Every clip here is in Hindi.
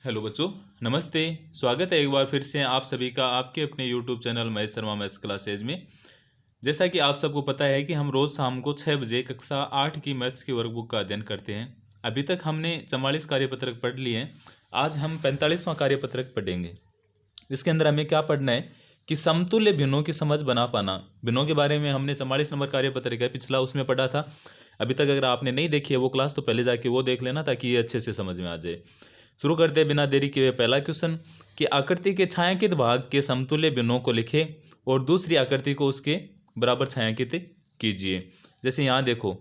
हेलो बच्चों, नमस्ते। स्वागत है एक बार फिर से आप सभी का आपके अपने YouTube channel Mahesh Sharma maths classes में। जैसा कि आप सबको पता है कि हम रोज़ शाम को 6 बजे कक्षा 8 की मैथ्स की वर्कबुक का अध्ययन करते हैं। अभी तक हमने 44 कार्यपत्रक पढ़ लिए हैं। आज हम 45वां कार्यपत्रक पढ़ेंगे। इसके अंदर हमें क्या पढ़ना है कि समतुल्य भिन्नों की समझ बना पाना। भिन्नों के बारे में हमने 44 नंबर कार्यपत्रक है पिछला, उसमें पढ़ा था। अभी तक अगर आपने नहीं देखी है वो क्लास, तो पहले जाके वो देख लेना ताकि ये अच्छे से समझ में आ जाए। शुरू करते हैं बिना देरी किए पहला क्वेश्चन कि आकृति के छायांकित भाग के समतुल्य भिन्नों को लिखें और दूसरी आकृति को उसके बराबर छायांकित कीजिए। जैसे यहाँ देखो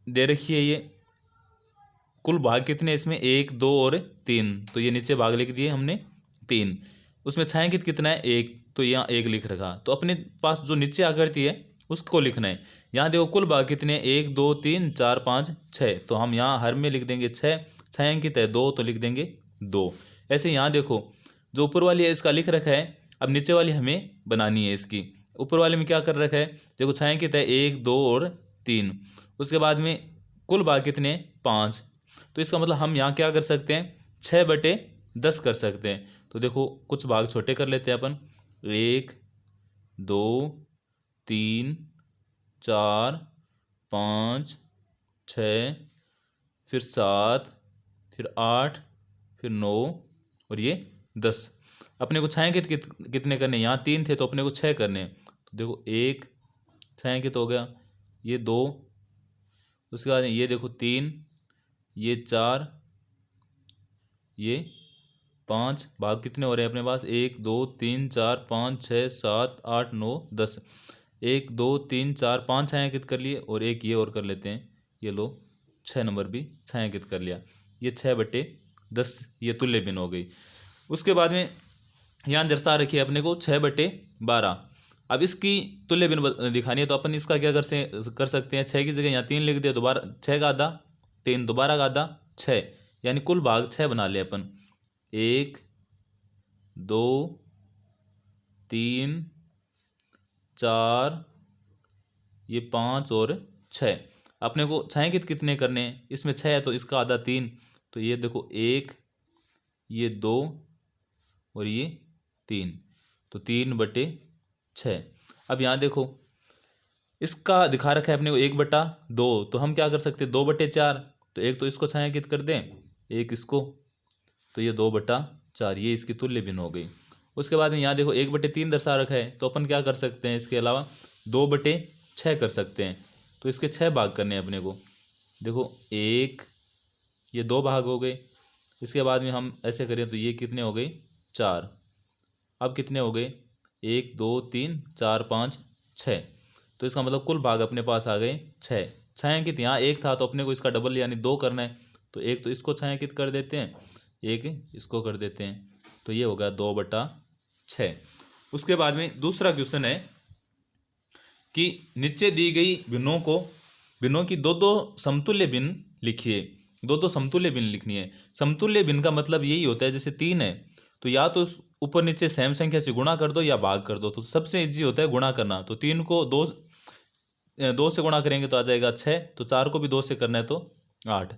दे रखी है ये कुल भाग कितने इसमें 1 2 और 3, तो ये नीचे भाग लिख दिए हमने 3। उसमें छायांकित कितना है 1, तो यहाँ 1 लिख रखा। तो अपने पास जो नीचे आकृति है उसको लिखना है। यहाँ देखो कुल भाग कितने 1 2 3 4 5 6, तो हम यहाँ हर में लिख देंगे 6। छायांकित है 2 तो लिख देंगे 2। ऐसे यहाँ देखो जो ऊपर वाली है इसका लिख रखा है, अब नीचे वाली हमें बनानी है इसकी। ऊपर वाले में क्या कर रखा है, देखो छायांकित है 1 2 और 3। उसके बाद में कुल भाग कितने 5, तो इसका मतलब हम यहाँ क्या कर सकते हैं 6/10 कर सकते हैं। तो देखो कुछ भाग छोटे कर लेते हैं अपन, 1 2 3 4 5 6, फिर 7, फिर 8, फिर 9 और ये 10। अपने को छायांकित कितने करने, यहाँ 3 थे तो अपने को 6 करने हैं। तो देखो 1 छायांकित हो गया, ये 2, उसके बाद ये देखो 3, ये 4, ये 5। भाग कितने हो रहे हैं अपने पास 1 2 3 4 5 6 7 8 9 10। 1 2 3 4 5 छायांकित कर लिए और एक ये और कर लेते हैं, ये लो 6 नंबर भी छायांकित कर लिया। ये 6/10 ये तुल्य भिन्न हो गई। उसके बाद में यहाँ दर्शा रखी है अपने को 6/12। अब इसकी तुल्य भिन्न दिखानी है तो अपन इसका क्या कर सकते हैं, 6 की जगह यहाँ 3 लिख दिया, दोबारा 6 का आधा 3, दोबारा का आधा 6, यानी कुल भाग 6 बना लिया अपन। 1 2 3 4, ये 5 और 6। अपने को छायांकित कितने करने हैं, इसमें 6 है तो इसका आधा 3, तो ये देखो 1, ये 2 और ये 3, तो 3/6। अब यहाँ देखो इसका दिखा रखा है अपने को 1/2, तो हम क्या कर सकते हैं 2/4। तो एक तो इसको छायांकित कर दें, एक इसको, तो ये 2/4, ये इसकी तुल्य भिन्न हो गई। उसके बाद में यहाँ देखो 1/3 दर्शा रखा है, तो अपन क्या कर सकते हैं इसके अलावा 2/6 कर सकते हैं। तो इसके 6 भाग करने हैं अपने को। देखो 1, ये 2 भाग हो गए। इसके बाद में हम ऐसे करें तो ये कितने हो गए 4। अब कितने हो गए 1 2 3 4 5 6, तो इसका मतलब कुल भाग अपने पास आ गए 6। छायांकित यहाँ 1 था तो अपने को इसका डबल यानी 2 करना है, तो एक तो इसको छायांकित कर देते हैं, एक इसको कर देते हैं, तो ये होगा 2/6। उसके बाद में दूसरा क्वेश्चन है कि नीचे दी गई भिन्नों की दो दो समतुल्य भिन्न लिखिए। दो दो समतुल्य भिन्न लिखनी है। समतुल्य भिन्न का मतलब यही होता है, जैसे 3 है तो या तो ऊपर नीचे सेम संख्या से गुणा कर दो या भाग कर दो। तो सबसे इजी होता है गुणा करना, तो 3 को 2 से गुणा करेंगे तो आ जाएगा 6, तो 4 को भी 2 से करना है तो 8।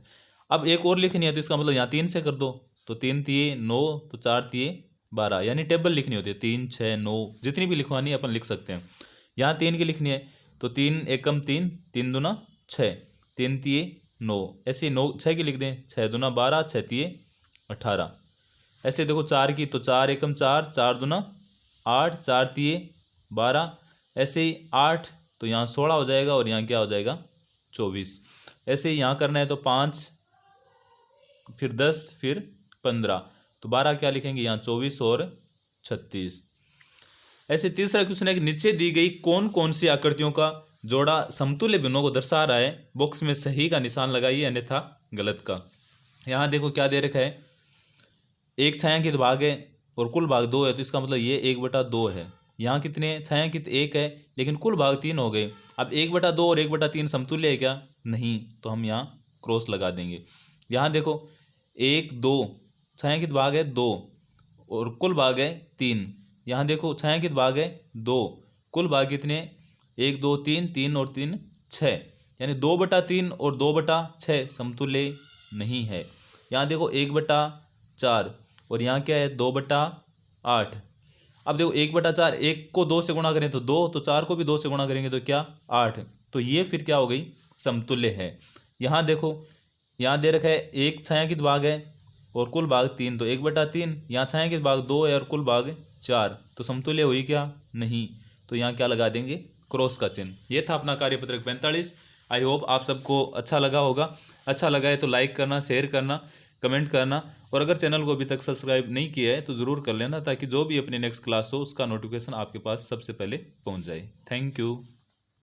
अब एक और लिखनी है तो इसका मतलब यहाँ 3 से कर दो, तो 3 तिये 9, तो 4 तिये 12, यानी टेबल लिखनी होती है 3 6 9, जितनी भी लिखवानी है अपन लिख सकते हैं। यहाँ 3 की लिखनी है तो 3 एकम 3, 3 दूना 6, 3 तिये 9, ऐसे 9 6 की लिख दें, 6 दूना 12, 6 तिये 18। ऐसे देखो 4 की तो 4 एकम 4, 4 दूना 8, 4 तिये 12, ऐसे ही 8 तो यहाँ 16 हो जाएगा और यहाँ क्या हो जाएगा 24। ऐसे ही यहाँ करना है तो 5, फिर 10, फिर 15, तो 12 क्या लिखेंगे यहाँ 24 और 36। ऐसे तीसरा क्वेश्चन है कि नीचे दी गई कौन कौन सी आकृतियों का जोड़ा समतुल्य भिन्नों को दर्शा रहा है। बॉक्स में सही का निशान लगाइए अन्यथा गलत का। यहाँ देखो क्या दे रखा है, एक छायांकित भाग है और कुल भाग 2 है, तो इसका मतलब ये 1/2 है। यहाँ कितने छायांकित 1 है लेकिन कुल भाग 3 हो गए। अब 1/2 और 1/3 समतुल्य है क्या, नहीं, तो हम यहाँ क्रॉस लगा देंगे। यहाँ देखो 1 2 छायांकित भाग है 2 और कुल भाग है 3। यहाँ देखो छायांकित भाग है 2, कुल भाग कितने 1 2 3, 3 और 3 6, यानी 2/3 और 2/6 समतुल्य नहीं है। यहाँ देखो 4 और यहाँ क्या है 2/8। अब देखो 1/4, एक को 2 से गुणा करें तो 2, तो 4 को भी 2 से गुणा करेंगे तो क्या 8। तो ये फिर क्या हो गई समतुल्य है। यहाँ देखो यहाँ दे रखा है एक छायांकित भाग है और कुल भाग 3, तो 1/3। यहाँ छायांकित भाग 2 है और कुल भाग 4, तो समतुल्य हुई क्या नहीं। तो यहाँ क्या लगा देंगे क्रॉस का चिन्ह। ये था अपना कार्यपत्रक 45। आई होप आप सबको अच्छा लगा होगा। अच्छा लगा है तो लाइक करना, शेयर करना, कमेंट करना, और अगर चैनल को अभी तक सब्सक्राइब नहीं किया है तो ज़रूर कर लेना, ताकि जो भी अपनी नेक्स्ट क्लास हो उसका नोटिफिकेशन आपके पास सबसे पहले पहुंच जाए। Thank you.